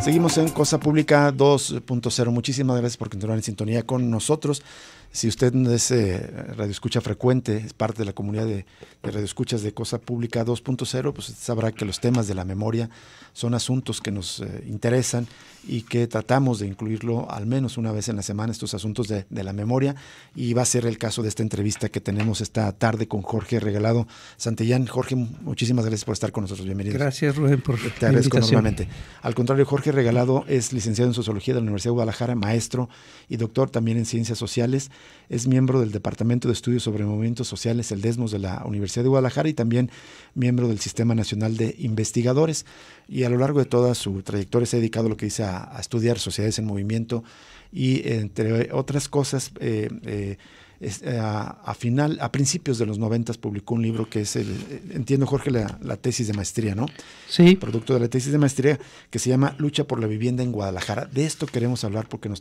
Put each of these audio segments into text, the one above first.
Seguimos en Cosa Pública 2.0. Muchísimas gracias por continuar en sintonía con nosotros. Si usted es radioescucha frecuente, es parte de la comunidad de radioescuchas de Cosa Pública 2.0, pues sabrá que los temas de la memoria son asuntos que nos interesan y que tratamos de incluirlo al menos una vez en la semana, estos asuntos de la memoria, y va a ser el caso de esta entrevista que tenemos esta tarde con Jorge Regalado Santillán. Jorge, muchísimas gracias por estar con nosotros. Bienvenido. Gracias, Rubén, por Te agradezco enormemente. Al contrario, Jorge Regalado es licenciado en Sociología de la Universidad de Guadalajara, maestro y doctor también en Ciencias Sociales. Es miembro del Departamento de Estudios sobre Movimientos Sociales, el DESMOS, de la Universidad de Guadalajara, y también miembro del Sistema Nacional de Investigadores. Y a lo largo de toda su trayectoria se ha dedicado a lo que dice a estudiar sociedades en movimiento y, entre otras cosas, a principios de los 90 publicó un libro que es, entiendo, Jorge, la tesis de maestría, ¿no? Sí. Producto de la tesis de maestría, que se llama Lucha por la Vivienda en Guadalajara. De esto queremos hablar porque nos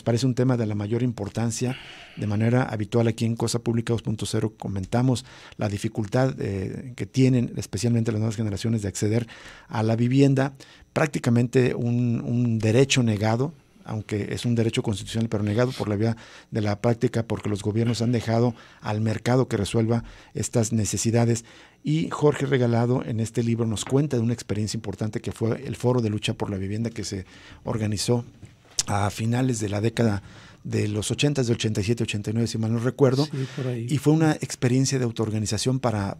parece un tema de la mayor importancia. De manera habitual aquí en Cosa Pública 2.0 comentamos la dificultad que tienen especialmente las nuevas generaciones de acceder a la vivienda, prácticamente un derecho negado, aunque es un derecho constitucional, pero negado por la vía de la práctica, porque los gobiernos han dejado al mercado que resuelva estas necesidades. Y Jorge Regalado en este libro nos cuenta de una experiencia importante que fue el Foro de Lucha por la Vivienda, que se organizó a finales de la década de los 80, de 87, 89, si mal no recuerdo. Sí, por ahí. Y fue una experiencia de autoorganización para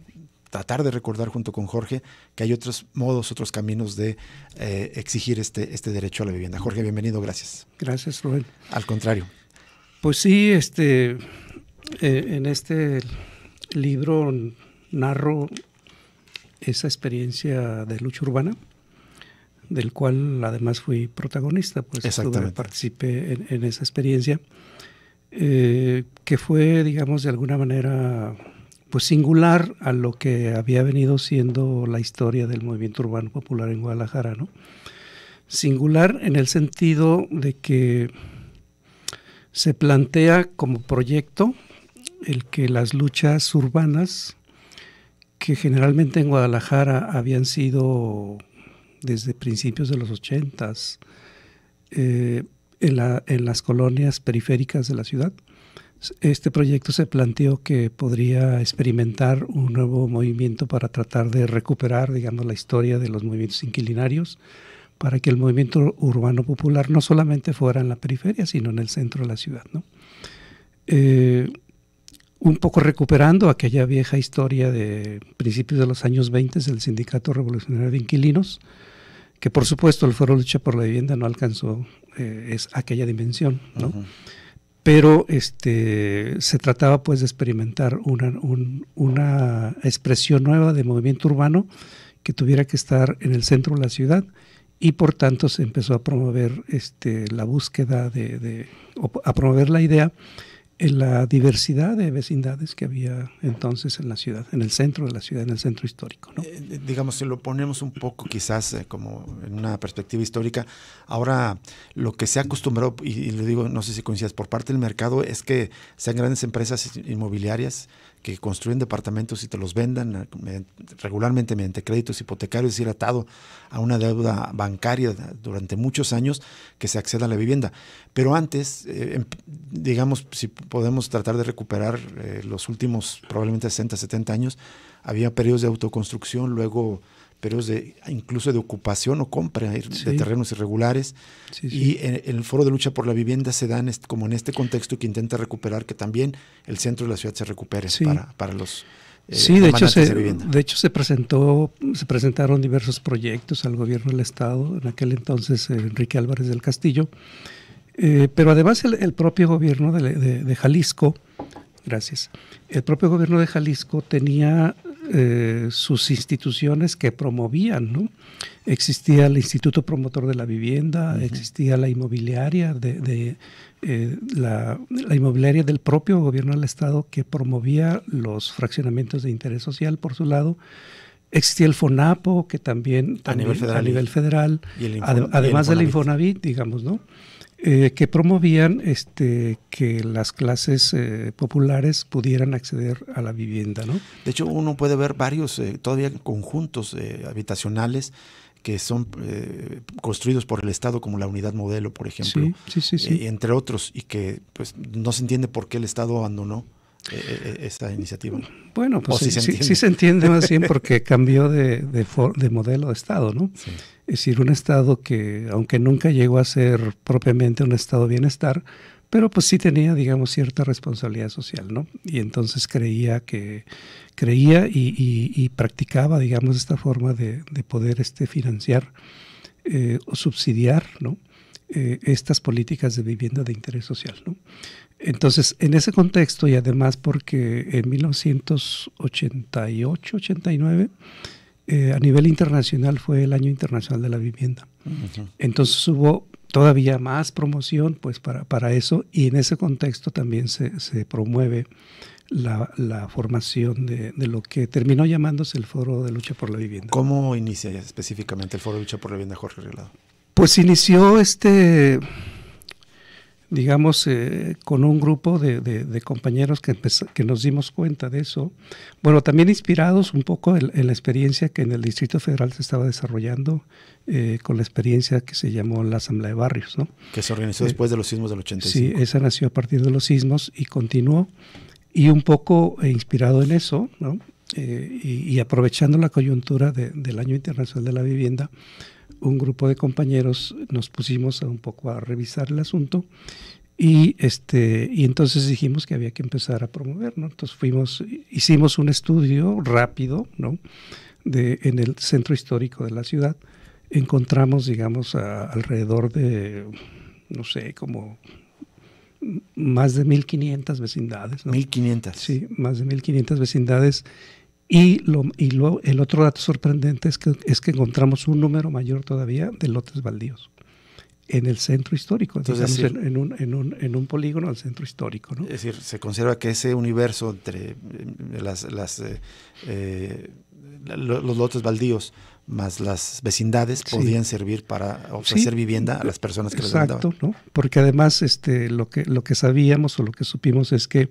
tratar de recordar junto con Jorge que hay otros modos, otros caminos de exigir este derecho a la vivienda. Jorge, bienvenido, gracias. Gracias, Rubén. Al contrario. Pues sí, en este libro narro esa experiencia de lucha urbana, del cual además fui protagonista, pues participé en esa experiencia, que fue, digamos, de alguna manera, pues singular a lo que había venido siendo la historia del movimiento urbano popular en Guadalajara, ¿no? Singular en el sentido de que se plantea como proyecto el que las luchas urbanas, que generalmente en Guadalajara habían sido desde principios de los 80s, en las colonias periféricas de la ciudad, este proyecto se planteó que podría experimentar un nuevo movimiento para tratar de recuperar, digamos, la historia de los movimientos inquilinarios, para que el movimiento urbano popular no solamente fuera en la periferia, sino en el centro de la ciudad, ¿no? Un poco recuperando aquella vieja historia de principios de los años 20 del Sindicato Revolucionario de Inquilinos, que por supuesto el Foro de Lucha por la Vivienda no alcanzó aquella dimensión, ¿no? Uh-huh. Pero se trataba pues de experimentar una expresión nueva de movimiento urbano que tuviera que estar en el centro de la ciudad, y por tanto se empezó a promover la búsqueda a promover la idea en la diversidad de vecindades que había entonces en la ciudad, en el centro de la ciudad, en el centro histórico, ¿no? Digamos, si lo ponemos un poco quizás como en una perspectiva histórica, ahora lo que se ha acostumbrado, y lo digo, no sé si coincidas, por parte del mercado, es que sean grandes empresas inmobiliarias que construyen departamentos y te los vendan regularmente mediante créditos hipotecarios, es decir, atado a una deuda bancaria durante muchos años, que se acceda a la vivienda. Pero antes, digamos, si podemos tratar de recuperar los últimos probablemente 60, 70 años, había periodos de autoconstrucción, luego periodos incluso de ocupación o compra de terrenos irregulares. Sí, sí. Y en el Foro de Lucha por la Vivienda se dan como en este contexto que intenta recuperar que también el centro de la ciudad se recupere, sí, para los de hecho se presentaron diversos proyectos al gobierno del estado, en aquel entonces Enrique Álvarez del Castillo, pero además el propio gobierno de Jalisco, el propio gobierno de Jalisco tenía sus instituciones que promovían, ¿no? Existía el Instituto Promotor de la Vivienda, uh-huh. Existía la inmobiliaria la inmobiliaria del propio gobierno del estado, que promovía los fraccionamientos de interés social por su lado. Existía el FONAPO, que también a nivel federal, además del Infonavit, digamos, ¿no? Que promovían que las clases populares pudieran acceder a la vivienda, ¿no? De hecho, uno puede ver varios todavía conjuntos habitacionales que son construidos por el Estado, como la Unidad Modelo, por ejemplo, sí. Entre otros, y que pues no se entiende por qué el Estado abandonó esa iniciativa. Bueno, pues sí se entiende más bien porque cambió de modelo de Estado, ¿no? Sí. Es decir, un Estado que, aunque nunca llegó a ser propiamente un Estado de bienestar, pero pues sí tenía, digamos, cierta responsabilidad social, ¿no? Y entonces creía y practicaba, digamos, esta forma de poder financiar o subsidiar, ¿no? Estas políticas de vivienda de interés social, ¿no? Entonces, en ese contexto, y además porque en 1988-89, a nivel internacional fue el Año Internacional de la Vivienda. Uh-huh. Entonces hubo todavía más promoción pues para eso, y en ese contexto también se promueve la formación de lo que terminó llamándose el Foro de Lucha por la Vivienda. ¿Cómo inicia específicamente el Foro de Lucha por la Vivienda, Jorge Reglado? Pues inició digamos, con un grupo de compañeros que nos dimos cuenta de eso. Bueno, también inspirados un poco en la experiencia que en el Distrito Federal se estaba desarrollando, con la experiencia que se llamó la Asamblea de Barrios, ¿no? Que se organizó después de los sismos del 85. Sí, esa nació a partir de los sismos y continuó. Y un poco inspirado en eso, ¿no? Y aprovechando la coyuntura del Año Internacional de la Vivienda, un grupo de compañeros nos pusimos un poco a revisar el asunto y entonces dijimos que había que empezar a promover, ¿no? Entonces hicimos un estudio rápido, ¿no? En el centro histórico de la ciudad. Encontramos, digamos, alrededor de, no sé, como más de 1,500 vecindades, ¿no? 1,500. Sí, más de 1,500 vecindades. Y el otro dato sorprendente es que encontramos un número mayor todavía de lotes baldíos en el centro histórico. Entonces, en un polígono del centro histórico, ¿no? Es decir, se conserva que ese universo entre los lotes baldíos más las vecindades podían servir para ofrecer vivienda a las personas que les daban. Exacto, ¿no? Porque además lo que sabíamos o lo que supimos es que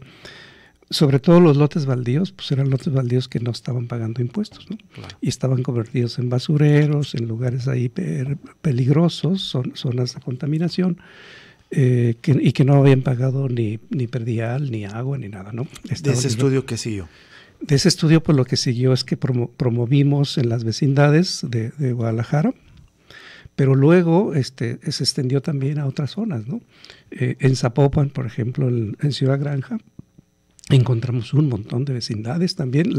sobre todo los lotes baldíos, pues eran lotes baldíos que no estaban pagando impuestos, ¿no? Claro. Y estaban convertidos en basureros, en lugares ahí peligrosos, zonas de contaminación, y que no habían pagado ni predial, ni agua, ni nada, ¿no? ¿De ese estudio qué siguió? De ese estudio, pues lo que siguió es que promovimos en las vecindades de Guadalajara, pero luego se extendió también a otras zonas, ¿no? En Zapopan, por ejemplo, en Ciudad Granja, encontramos un montón de vecindades también,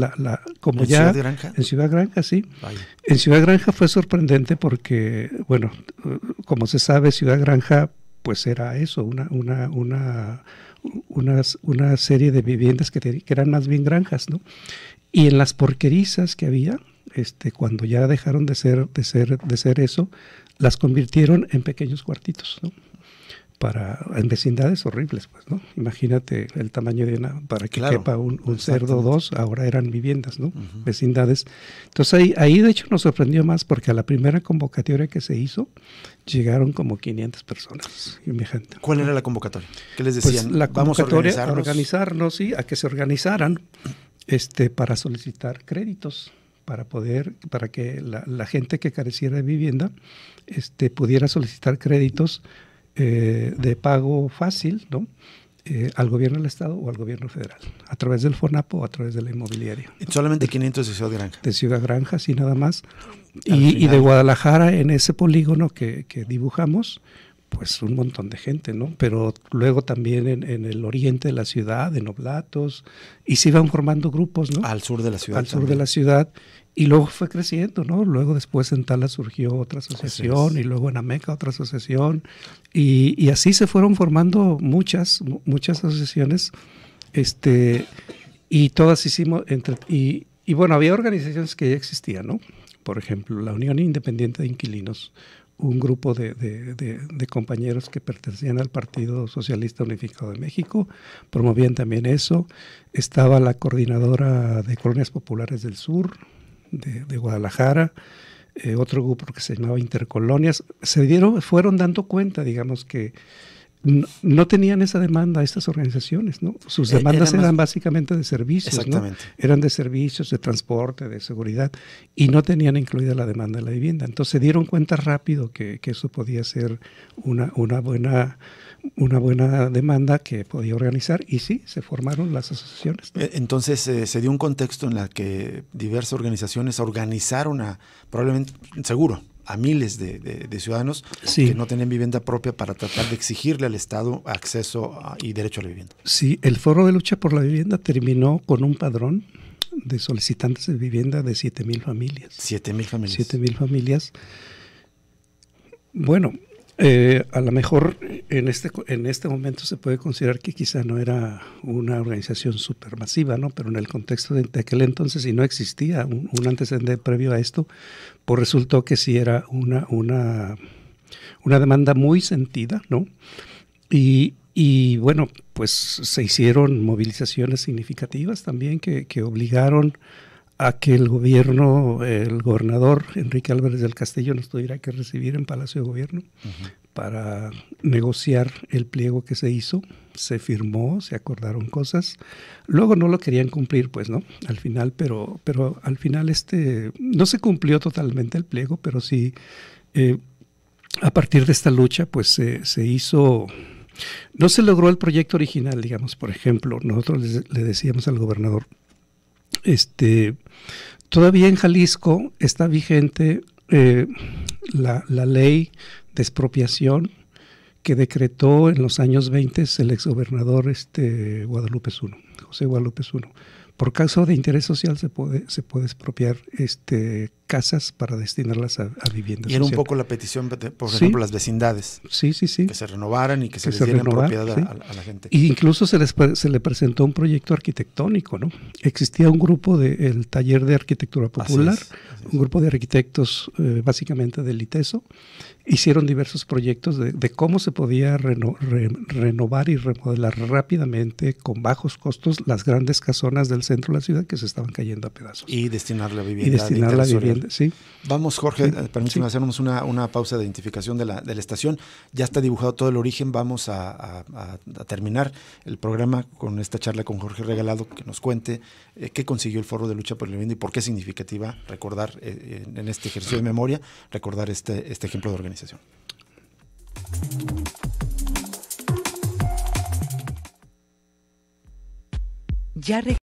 como ya Ciudad Granja? En Ciudad Granja, sí. Vaya. En Ciudad Granja fue sorprendente porque, bueno, como se sabe, Ciudad Granja pues era eso, una serie de viviendas que eran más bien granjas, ¿no? Y en las porquerizas que había, cuando ya dejaron de ser eso, las convirtieron en pequeños cuartitos, ¿no? En vecindades horribles, pues, ¿no? Imagínate el tamaño para que quepa un cerdo o dos, ahora eran viviendas, ¿no? Uh-huh. Vecindades. Entonces ahí de hecho nos sorprendió más porque a la primera convocatoria que se hizo llegaron como 500 personas. Imagínate. ¿Cuál era la convocatoria? ¿Qué les decían? Pues la convocatoria a organizarnos, sí, a que se organizaran para solicitar créditos, para que la gente que careciera de vivienda pudiera solicitar créditos de pago fácil, ¿no? Al gobierno del Estado o al gobierno federal, a través del FONAPO o a través de la inmobiliaria, ¿no? Solamente 500 de Ciudad Granja. De Ciudad Granja, sí, nada más. Y de Guadalajara, en ese polígono que dibujamos, pues un montón de gente, ¿no? Pero luego también en el oriente de la ciudad, en Oblatos, y se iban formando grupos, ¿no? Al sur de la ciudad. Al sur de la ciudad. Y luego fue creciendo, ¿no? Luego después en Tala surgió otra asociación y luego en Ameca otra asociación y así se fueron formando muchas asociaciones y todas hicimos y bueno, había organizaciones que ya existían, ¿no? Por ejemplo, la Unión Independiente de Inquilinos, un grupo de compañeros que pertenecían al Partido Socialista Unificado de México, promovían también eso. Estaba la Coordinadora de Colonias Populares del Sur, de Guadalajara, otro grupo que se llamaba Intercolonias. Fueron dando cuenta, digamos, que no tenían esa demanda estas organizaciones, ¿no? Sus demandas eran básicamente de servicios, exactamente, ¿no? Eran de servicios, de transporte, de seguridad, y no tenían incluida la demanda de la vivienda. Entonces se dieron cuenta rápido que eso podía ser una buena demanda que podía organizar, y sí, se formaron las asociaciones, ¿no? Entonces se dio un contexto en el que diversas organizaciones organizaron probablemente, seguro, a miles de ciudadanos sí, que no tenían vivienda propia para tratar de exigirle al Estado acceso y derecho a la vivienda. Sí, el Foro de Lucha por la Vivienda terminó con un padrón de solicitantes de vivienda de 7,000 familias. 7,000 familias. 7,000 familias. Bueno, a lo mejor en este momento se puede considerar que quizá no era una organización supermasiva, ¿no? Pero en el contexto de aquel entonces, y no existía un antecedente previo a esto, pues resultó que sí era una demanda muy sentida, ¿no? Y bueno, pues se hicieron movilizaciones significativas también que obligaron a que el gobernador Enrique Álvarez del Castillo nos tuviera que recibir en Palacio de Gobierno para negociar el pliego que se hizo. Se firmó, se acordaron cosas. Luego no lo querían cumplir, pues, ¿no? Al final, pero al final no se cumplió totalmente el pliego, pero sí, a partir de esta lucha, pues se hizo. No se logró el proyecto original, digamos. Por ejemplo, nosotros le decíamos al gobernador, todavía en Jalisco está vigente la ley de expropiación que decretó en los años 20 el exgobernador José Guadalupe Zuno. Por caso de interés social se puede expropiar casas para destinarlas a vivienda social. Y era un poco la petición, por ejemplo, las vecindades. Sí. Que se renovaran y que se les diera propiedad a la gente. Y incluso se le presentó un proyecto arquitectónico, ¿no? Existía un grupo el Taller de Arquitectura Popular, así es. Un grupo de arquitectos básicamente del ITESO. Hicieron diversos proyectos de cómo se podía renovar y remodelar rápidamente, con bajos costos, las grandes casonas del centro de la ciudad que se estaban cayendo a pedazos. Y destinar la vivienda. Sí. Vamos, Jorge, permíteme hacernos una pausa de identificación de la estación. Ya está dibujado todo el origen. Vamos a terminar el programa con esta charla con Jorge Regalado, que nos cuente qué consiguió el Foro de Lucha por la Vivienda y por qué es significativa recordar en este ejercicio de memoria, recordar este ejemplo de organización. Ya